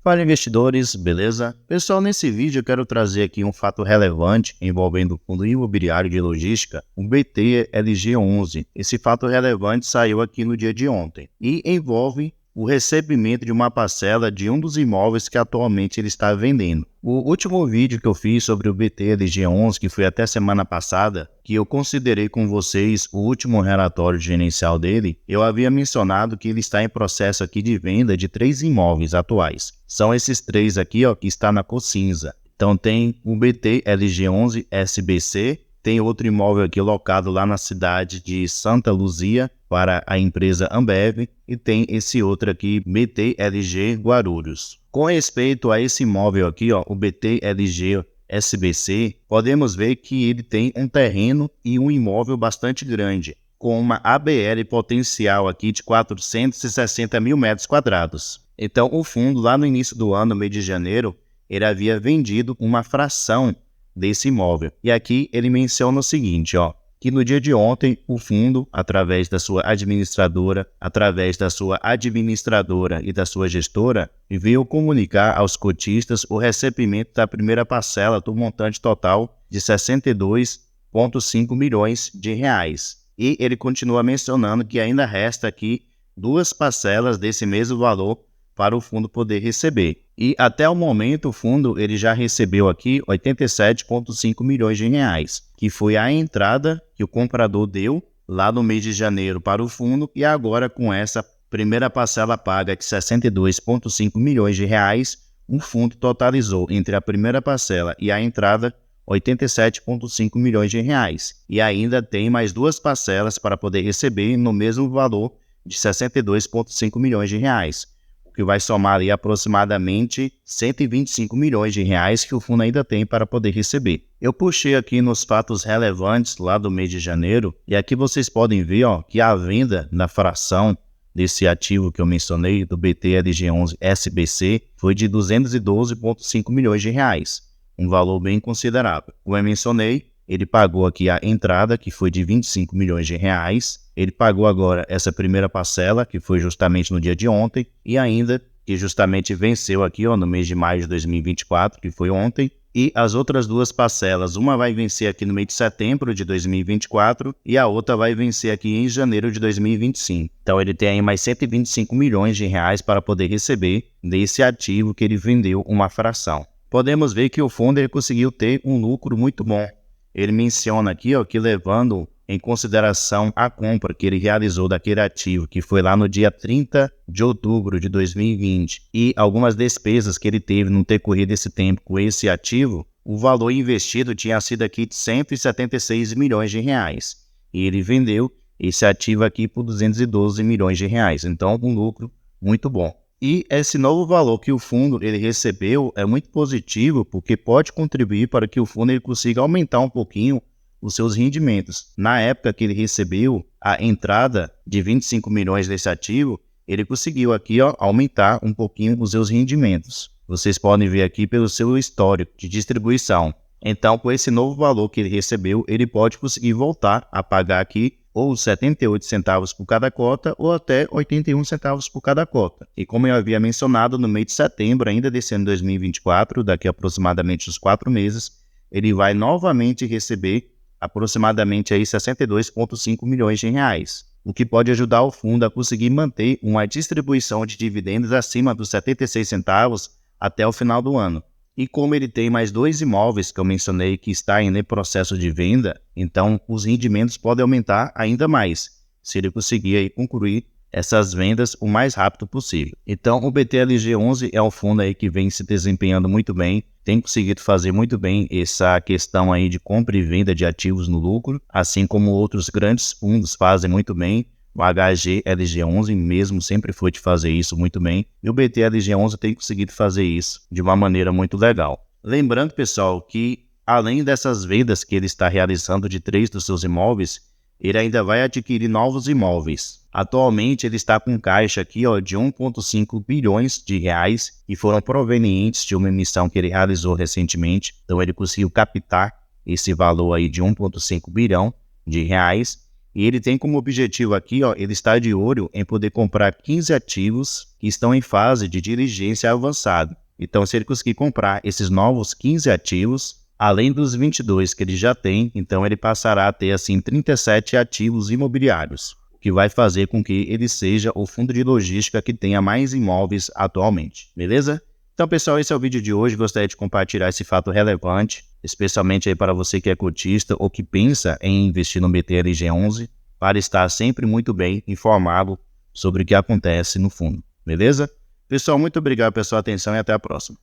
Fala investidores, beleza? Pessoal, nesse vídeo eu quero trazer aqui um fato relevante envolvendo o fundo imobiliário de logística, o BTLG11. Esse fato relevante saiu aqui no dia de ontem e envolve o recebimento de uma parcela de um dos imóveis que atualmente ele está vendendo. O último vídeo que eu fiz sobre o BTLG11, que foi até semana passada, que eu considerei com vocês o último relatório gerencial dele, eu havia mencionado que ele está em processo aqui de venda de 3 imóveis atuais. São esses 3 aqui, ó, que está na cor cinza. Então tem o BTLG11 SBC, tem outro imóvel aqui locado lá na cidade de Santa Luzia para a empresa Ambev e tem esse outro aqui, BTLG Guarulhos. Com respeito a esse imóvel aqui, ó, o BTLG SBC, podemos ver que ele tem um terreno e um imóvel bastante grande, com uma ABL potencial aqui de 460 mil metros quadrados. Então o fundo lá no início do ano, mês de janeiro, ele havia vendido uma fração desse imóvel. E aqui ele menciona o seguinte, ó, que no dia de ontem o fundo, através da sua administradora e da sua gestora, veio comunicar aos cotistas o recebimento da primeira parcela do montante total de 62,5 milhões de reais. E ele continua mencionando que ainda resta aqui 2 parcelas desse mesmo valor para o fundo poder receber. E até o momento o fundo ele já recebeu aqui 87,5 milhões de reais, que foi a entrada que o comprador deu lá no mês de janeiro para o fundo, e agora com essa primeira parcela paga de 62,5 milhões de reais, o fundo totalizou entre a primeira parcela e a entrada 87,5 milhões de reais. E ainda tem mais 2 parcelas para poder receber no mesmo valor de 62,5 milhões de reais. Que vai somar ali aproximadamente 125 milhões de reais que o fundo ainda tem para poder receber. Eu puxei aqui nos fatos relevantes lá do mês de janeiro, e aqui vocês podem ver, ó, que a venda na fração desse ativo que eu mencionei, do BTLG11 SBC, foi de 212,5 milhões de reais, um valor bem considerável. Como eu mencionei, ele pagou aqui a entrada, que foi de 25 milhões de reais. Ele pagou agora essa primeira parcela, que foi justamente no dia de ontem, e ainda que justamente venceu aqui, ó, no mês de maio de 2024, que foi ontem. E as outras 2 parcelas, uma vai vencer aqui no mês de setembro de 2024 e a outra vai vencer aqui em janeiro de 2025. Então ele tem aí mais 125 milhões de reais para poder receber desse ativo que ele vendeu uma fração. Podemos ver que o fundo ele conseguiu ter um lucro muito bom. Ele menciona aqui, ó, que levando em consideração a compra que ele realizou daquele ativo, que foi lá no dia 30 de outubro de 2020, e algumas despesas que ele teve no decorrer desse tempo com esse ativo, o valor investido tinha sido aqui de 176 milhões de reais. E ele vendeu esse ativo aqui por 212 milhões de reais. Então, um lucro muito bom. E esse novo valor que o fundo ele recebeu é muito positivo, porque pode contribuir para que o fundo ele consiga aumentar um pouquinho os seus rendimentos. Na época que ele recebeu a entrada de 25 milhões desse ativo, ele conseguiu aqui, ó, aumentar um pouquinho os seus rendimentos. Vocês podem ver aqui pelo seu histórico de distribuição. Então, com esse novo valor que ele recebeu, ele pode conseguir voltar a pagar aqui ou 78 centavos por cada cota, ou até 81 centavos por cada cota. E como eu havia mencionado, no mês de setembro, ainda desse ano 2024, daqui a aproximadamente uns 4 meses, ele vai novamente receber aproximadamente aí 62,5 milhões de reais, o que pode ajudar o fundo a conseguir manter uma distribuição de dividendos acima dos 76 centavos até o final do ano. E como ele tem mais 2 imóveis que eu mencionei que está em processo de venda, então os rendimentos podem aumentar ainda mais, se ele conseguir aí concluir essas vendas o mais rápido possível. Então o BTLG11 é um fundo aí que vem se desempenhando muito bem, tem conseguido fazer muito bem essa questão aí de compra e venda de ativos no lucro, assim como outros grandes fundos fazem muito bem. O HGLG11 mesmo sempre foi de fazer isso muito bem, e o BTLG11 tem conseguido fazer isso de uma maneira muito legal. Lembrando, pessoal, que além dessas vendas que ele está realizando de 3 dos seus imóveis, ele ainda vai adquirir novos imóveis. Atualmente ele está com caixa aqui, ó, de 1,5 bilhões de reais, que foram provenientes de uma emissão que ele realizou recentemente. Então ele conseguiu captar esse valor aí de 1,5 bilhão de reais. E ele tem como objetivo aqui, ó, ele está de olho em poder comprar 15 ativos que estão em fase de diligência avançada. Então, se ele conseguir comprar esses novos 15 ativos, além dos 22 que ele já tem, então ele passará a ter, assim, 37 ativos imobiliários, o que vai fazer com que ele seja o fundo de logística que tenha mais imóveis atualmente, beleza? Então, pessoal, esse é o vídeo de hoje. Gostaria de compartilhar esse fato relevante, especialmente aí para você que é cotista ou que pensa em investir no BTLG11, para estar sempre muito bem informado sobre o que acontece no fundo, beleza? Pessoal, muito obrigado pela sua atenção e até a próxima.